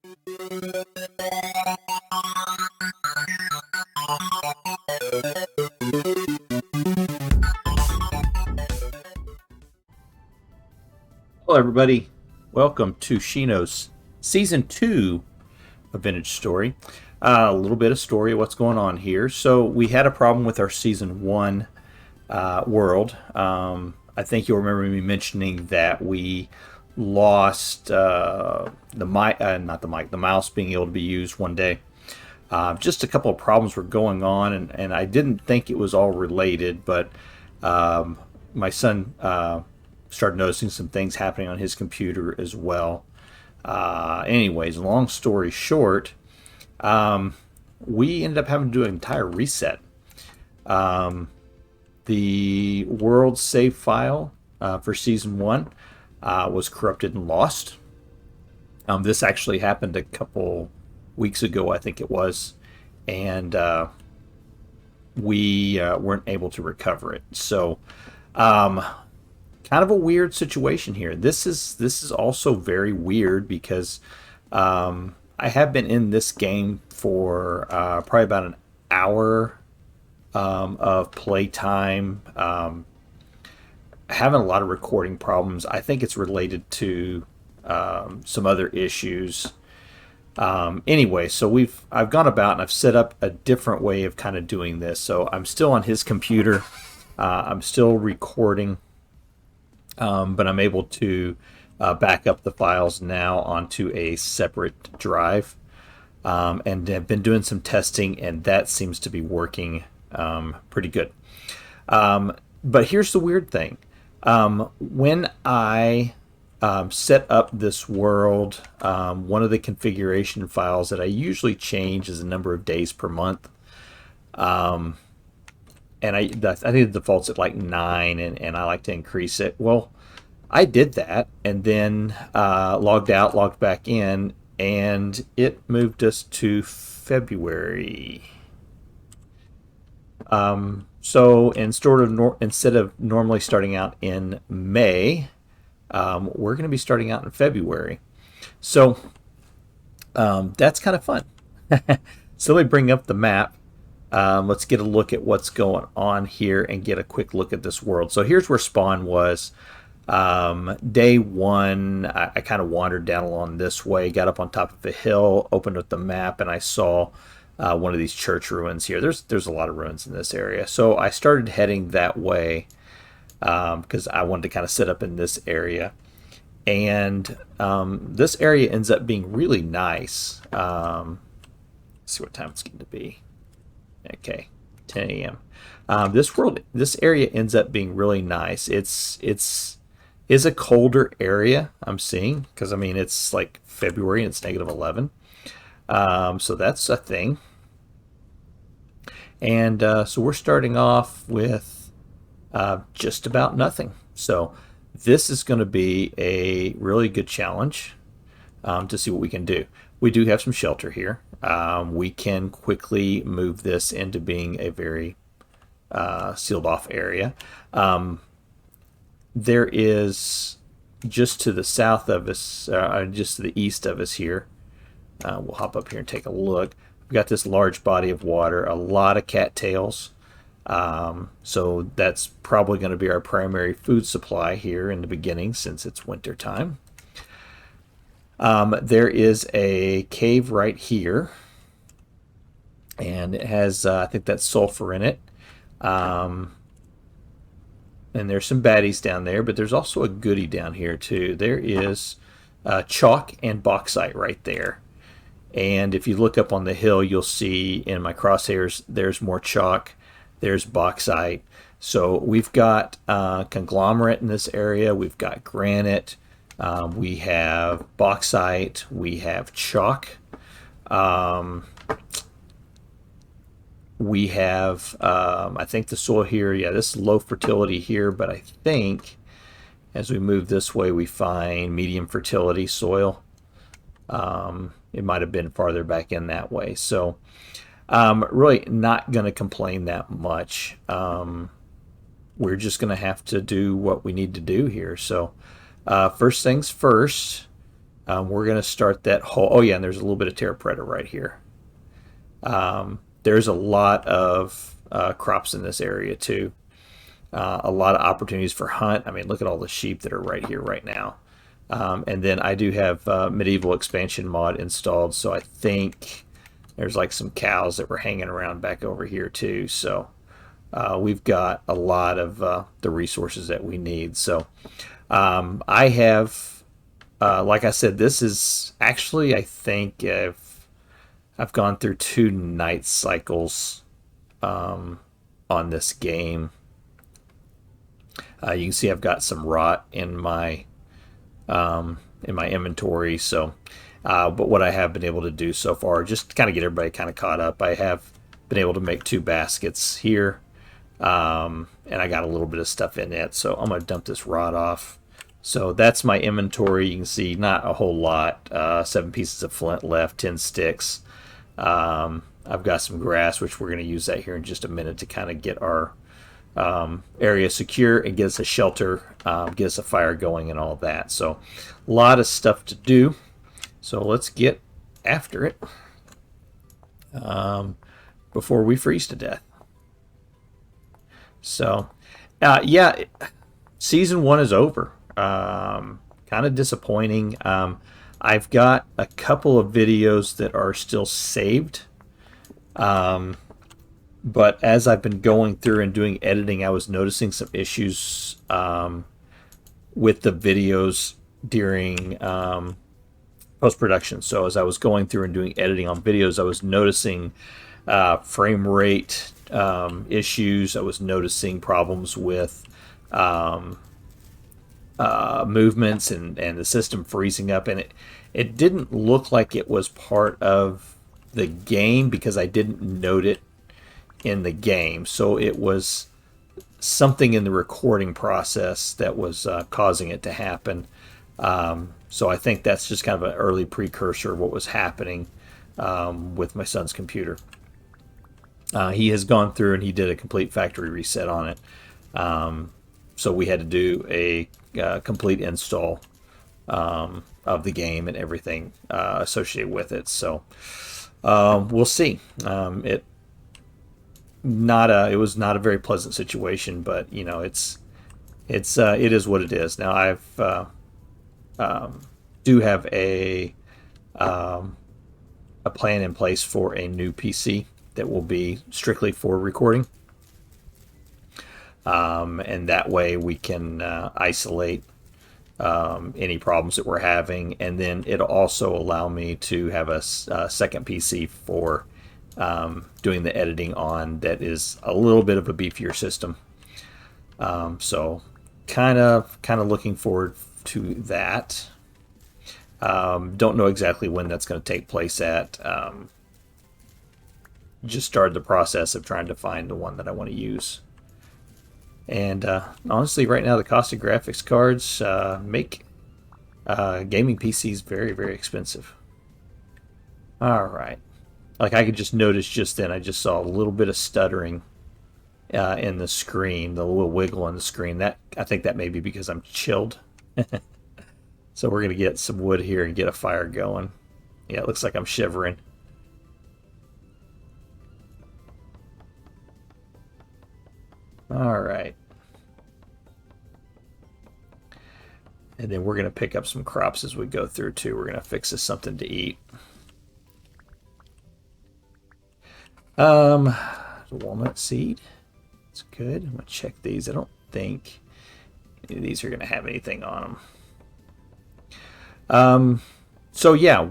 Hello, everybody. Welcome to Shino's Season 2 of Vintage Story. A little bit of story of what's going on here. So we had a problem with our Season 1 world. I think you'll remember me mentioning that we lost the mouse being able to be used one day. Just a couple of problems were going on, and I didn't think it was all related, but my son started noticing some things happening on his computer as well. Anyways, long story short, we ended up having to do an entire reset. The world save file for Season 1 was corrupted and lost. This actually happened a couple weeks ago, I think it was, and we weren't able to recover it. So, kind of a weird situation here. This is also very weird because I have been in this game for probably about an hour of playtime. Having a lot of recording problems. I think it's related to some other issues. Anyway, so I've gone about and I've set up a different way of kind of doing this. So I'm still on his computer. I'm still recording, but I'm able to back up the files now onto a separate drive, and have been doing some testing, and that seems to be working pretty good. But here's the weird thing. When I set up this world, one of the configuration files that I usually change is the number of days per month. And I think the default's at like 9, and I like to increase it. Well, I did that, and then logged out, logged back in, and it moved us to February. So instead of normally starting out in May, we're going to be starting out in February. So that's kind of fun. So let me bring up the map. Let's get a look at what's going on here and get a quick look at this world. So here's where spawn was. Day 1, I kind of wandered down along this way, got up on top of a hill, opened up the map, and I saw one of these church ruins here. There's a lot of ruins in this area. So I started heading that way because I wanted to kind of set up in this area. And this area ends up being really nice. Let's see what time it's going to be. Okay, 10 a.m. This area ends up being really nice. It's a colder area, I'm seeing, because I mean it's like February and it's -11. So that's a thing. And so we're starting off with just about nothing. So this is going to be a really good challenge to see what we can do. We do have some shelter here. We can quickly move this into being a very sealed off area. There is just to the south of us, just to the east of us here. We'll hop up here and take a look. We've got this large body of water, a lot of cattails. So that's probably going to be our primary food supply here in the beginning since it's winter time. There is a cave right here, and it has, I think that's sulfur in it. And there's some baddies down there, but there's also a goodie down here too. There is chalk and bauxite right there. And if you look up on the hill, you'll see in my crosshairs, there's more chalk, there's bauxite. So we've got conglomerate in this area, we've got granite, we have bauxite, we have chalk, we have, I think the soil here, yeah, this is low fertility here, but I think as we move this way, we find medium fertility soil. It might have been farther back in that way. So really not going to complain that much. We're just going to have to do what we need to do here. So first things first, we're going to start that whole. Oh yeah, and there's a little bit of Terra Preta right here. There's a lot of crops in this area too. A lot of opportunities for hunt. I mean, look at all the sheep that are right here right now. And then I do have medieval expansion mod installed, so I think there's like some cows that were hanging around back over here too. So we've got a lot of the resources that we need. So I have, like I said, this is actually, I think I've gone through 2 night cycles on this game. You can see I've got some rot in my inventory. So, but what I have been able to do so far, just to kind of get everybody kind of caught up, I have been able to make 2 baskets here, and I got a little bit of stuff in it. So I'm going to dump this rot off. So that's my inventory. You can see not a whole lot. 7 pieces of flint left, 10 sticks. I've got some grass, which we're going to use that here in just a minute to kind of get our area secure and get us a shelter, get us a fire going and all that. So a lot of stuff to do. So let's get after it before we freeze to death. So yeah, season 1 is over. Kind of disappointing. I've got a couple of videos that are still saved. But as I've been going through and doing editing, I was noticing some issues with the videos during post-production. So as I was going through and doing editing on videos, I was noticing frame rate issues. I was noticing problems with movements and the system freezing up. And it didn't look like it was part of the game because I didn't note it in the game. So it was something in the recording process that was causing it to happen. So I think that's just kind of an early precursor of what was happening with my son's computer. He has gone through and he did a complete factory reset on it. So we had to do a complete install of the game and everything associated with it. So we'll see. It was not a very pleasant situation, but you know, it is what it is. Now I've do have a plan in place for a new PC that will be strictly for recording, and that way we can isolate any problems that we're having, and then it'll also allow me to have a second PC for doing the editing on that is a little bit of a beefier system. So kind of looking forward to that. Don't know exactly when that's going to take place at. Just started the process of trying to find the one that I want to use. And honestly, right now the cost of graphics cards make gaming PCs very, very expensive. All right. Like I could just notice just then, I just saw a little bit of stuttering in the screen, the little wiggle on the screen. That I think that may be because I'm chilled. So we're going to get some wood here and get a fire going. Yeah, it looks like I'm shivering. All right. And then we're going to pick up some crops as we go through too. We're going to fix us something to eat. Walnut seed. It's good. I'm going to check these. I don't think any of these are going to have anything on them. So yeah,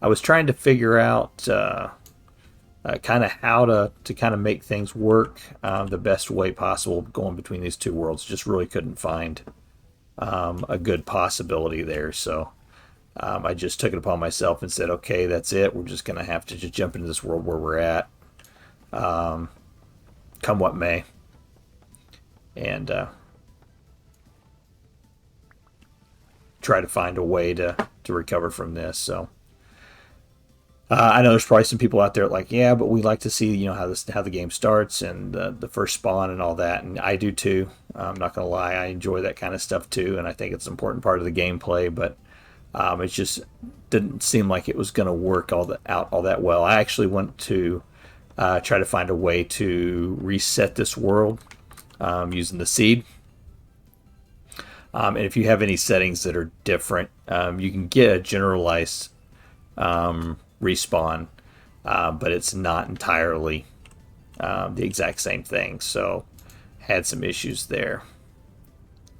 I was trying to figure out kind of how to kind of make things work the best way possible going between these two worlds. Just really couldn't find a good possibility there. So I just took it upon myself and said, okay, that's it. We're just going to have to just jump into this world where we're at, come what may. And try to find a way to recover from this. So I know there's probably some people out there like, yeah, but we like to see, you know, how the game starts and the first spawn and all that, and I do too. I'm not gonna lie, I enjoy that kind of stuff too, and I think it's an important part of the gameplay. But It just didn't seem like it was going to work out all that well. I actually went to try to find a way to reset this world using the seed. And if you have any settings that are different, you can get a generalized respawn, but it's not entirely the exact same thing. So had some issues there.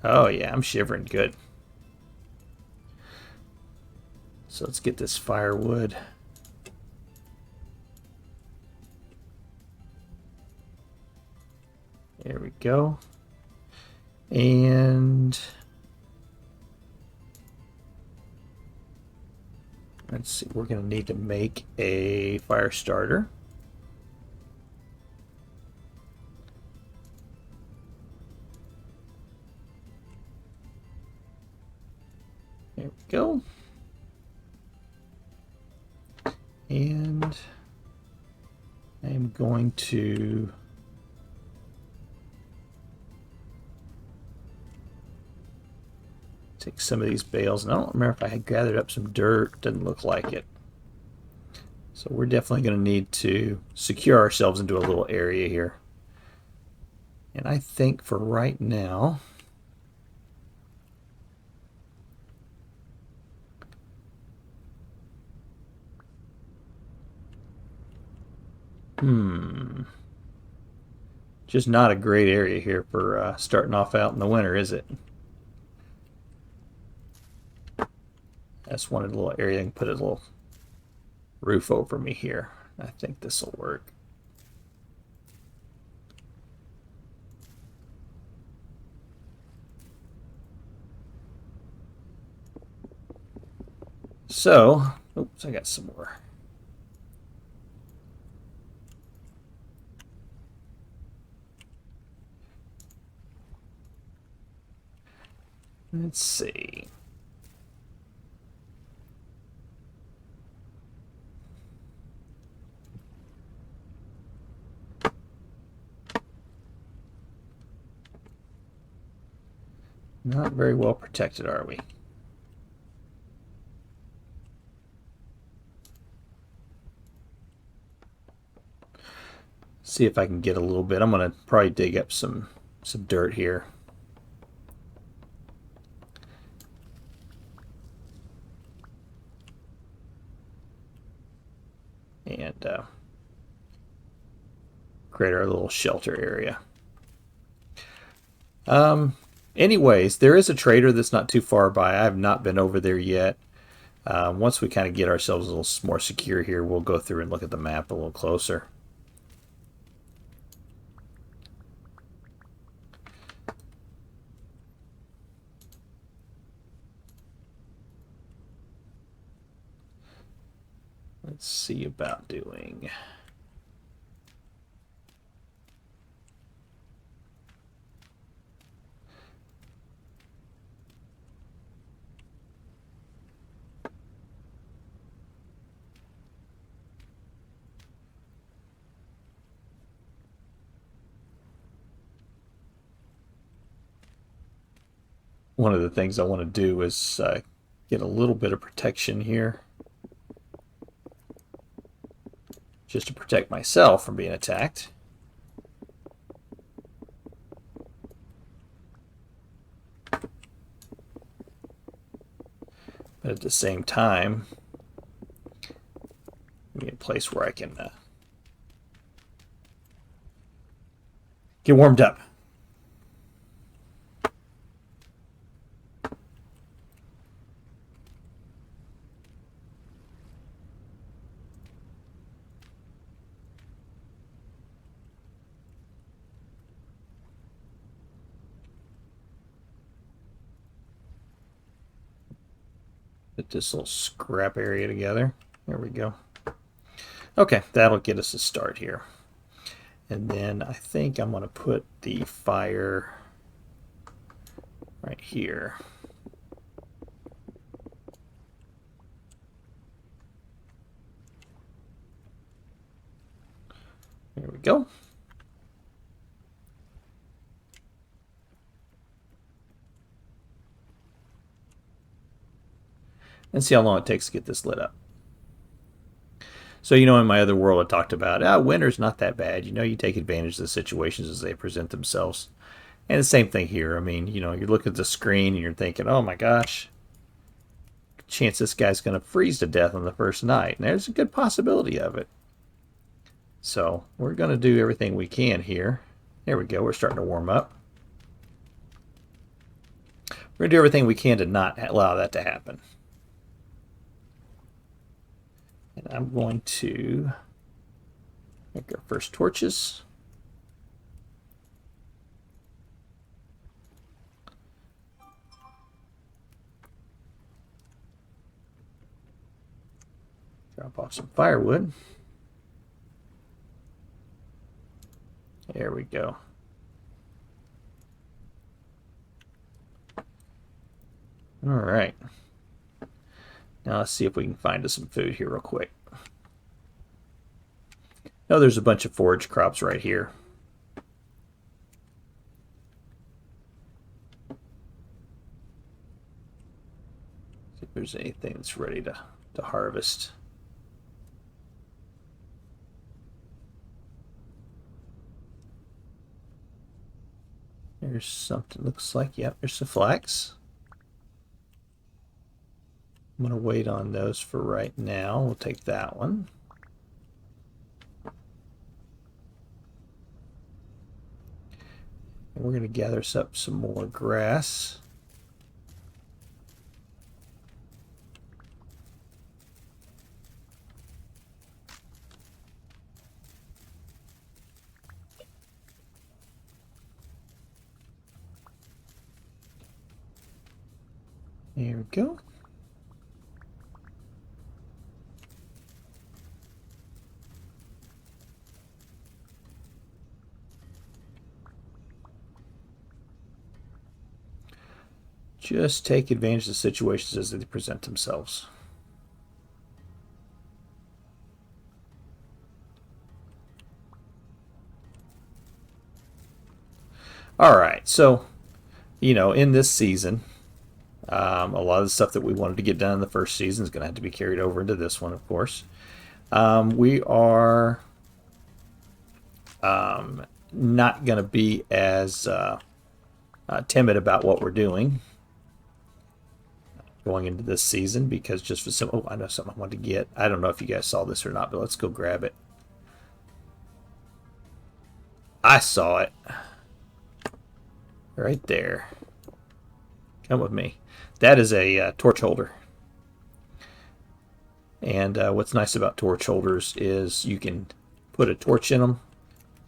Oh yeah, I'm shivering good. So let's get this firewood. There we go. And let's see, we're going to need to make a fire starter. There we go. And I'm going to take some of these bales. And I don't remember if I had gathered up some dirt. Doesn't look like it. So we're definitely going to need to secure ourselves into a little area here. And I think for right now, just not a great area here for starting off out in the winter, is it? I just wanted a little area and put a little roof over me here. I think this will work. So, oops, I got some more. Let's see. Not very well protected, are we? See if I can get a little bit. I'm going to probably dig up some dirt here. And create our little shelter area. Anyways, there is a trader that's not too far by. I have not been over there yet. Once we kind of get ourselves a little more secure here, we'll go through and look at the map a little closer. Let's see about doing... One of the things I want to do is get a little bit of protection here, just to protect myself from being attacked. But at the same time, be a place where I can get warmed up. Put this little scrap area together. There we go. Okay, that'll get us a start here. And then I think I'm going to put the fire right here. There we go. and see how long it takes to get this lit up. So, you know, in my other world, I talked about, winter's not that bad. You know, you take advantage of the situations as they present themselves. And the same thing here. I mean, you know, you look at the screen and you're thinking, oh my gosh, chance this guy's going to freeze to death on the first night. And there's a good possibility of it. So we're going to do everything we can here. There we go. We're starting to warm up. We're going to do everything we can to not allow that to happen. And I'm going to make our first torches. Drop off some firewood. There we go. All right. Now let's see if we can find us some food here real quick. Oh, there's a bunch of forage crops right here. See if there's anything that's ready to harvest. There's something, looks like, yep, there's some flax. I'm going to wait on those for right now. We'll take that one. And we're going to gather up some more grass. There we go. Just take advantage of the situations as they present themselves. All right, so, you know, in this season, a lot of the stuff that we wanted to get done in the first season is going to have to be carried over into this one, of course. We are not going to be as timid about what we're doing going into this season, because just for some, oh, I know something I wanted to get. I don't know if you guys saw this or not, but let's go grab it. I saw it right there. Come with me. That is a torch holder. And what's nice about torch holders is you can put a torch in them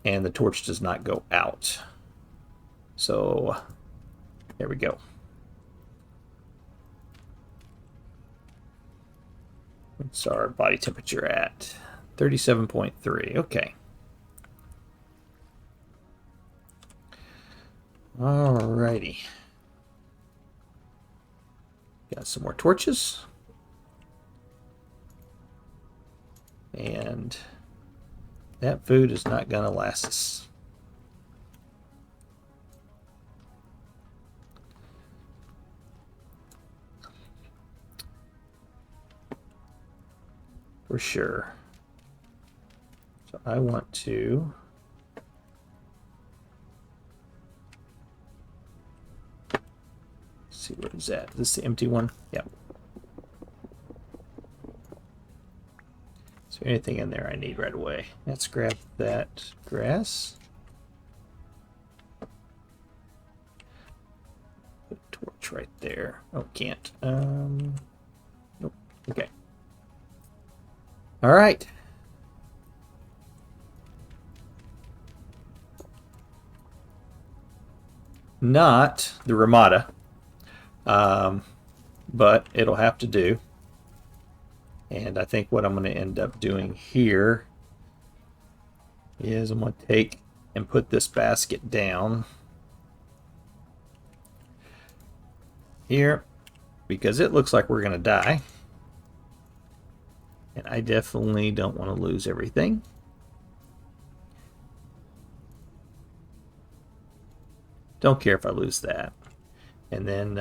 and the torch does not go out. So there we go. What's our body temperature at? 37.3. Okay. Alrighty. Got some more torches. And that food is not going to last us. For sure. So I want to see where it's at. Is this the empty one? Yep. Is there anything in there I need right away? Let's grab that grass. Put a torch right there. Oh, can't. Nope. Okay. All right. Not the Ramada, but it'll have to do. And I think what I'm going to end up doing here is I'm going to take and put this basket down here because it looks like we're going to die. And I definitely don't want to lose everything. Don't care if I lose that. And then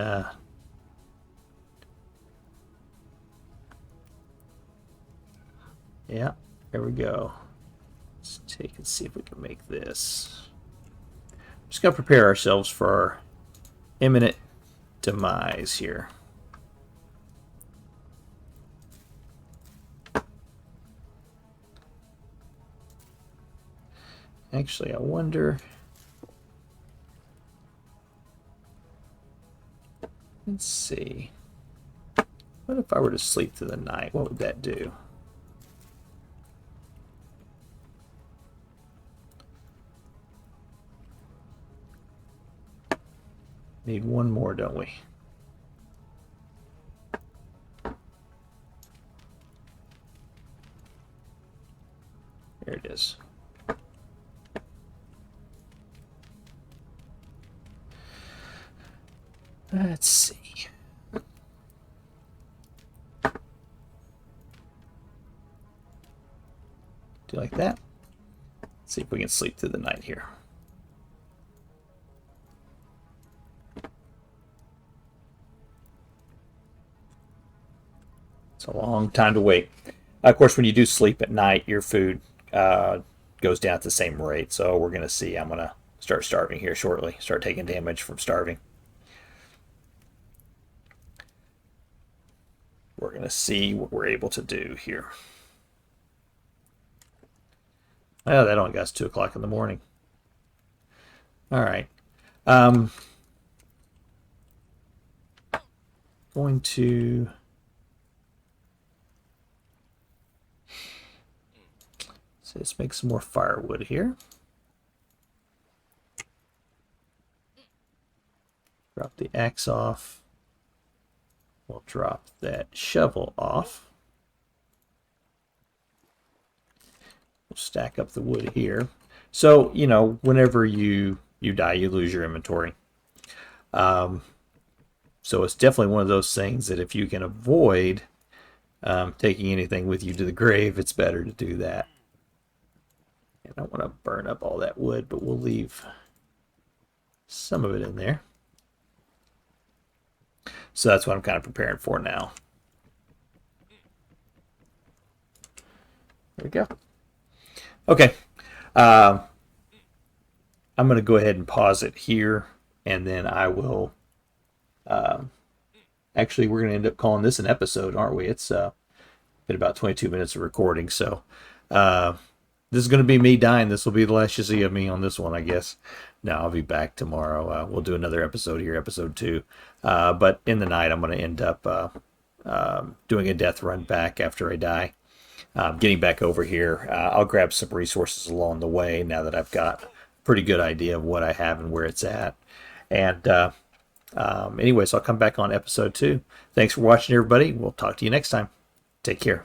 Yeah, there we go. Let's take and see if we can make this. Just gotta prepare ourselves for our imminent demise here. Actually, I wonder. Let's see. What if I were to sleep through the night? What would that do? Need one more, don't we? There it is. Let's see. Do like that. Let's see if we can sleep through the night here. It's a long time to wait. Of course, when you do sleep at night, your food goes down at the same rate. So we're going to see. I'm going to start starving here shortly. Start taking damage from starving. We're going to see what we're able to do here. Oh, that only got us 2 o'clock in the morning. All right. Going to... So let's make some more firewood here. Drop the axe off. We'll drop that shovel off. We'll stack up the wood here. So, you know, whenever you die, you lose your inventory. So it's definitely one of those things that if you can avoid taking anything with you to the grave, it's better to do that. And I don't want to burn up all that wood, but we'll leave some of it in there. So that's what I'm kind of preparing for now. There we go. Okay. I'm going to go ahead and pause it here, and then I will... actually, we're going to end up calling this an episode, aren't we? It's been about 22 minutes of recording, so this is going to be me dying. This will be the last you see of me on this one, I guess. No, I'll be back tomorrow. We'll do another episode here, episode 2. But in the night, I'm going to end up doing a death run back after I die. Getting back over here. I'll grab some resources along the way now that I've got a pretty good idea of what I have and where it's at. And anyways, I'll come back on episode 2. Thanks for watching, everybody. We'll talk to you next time. Take care.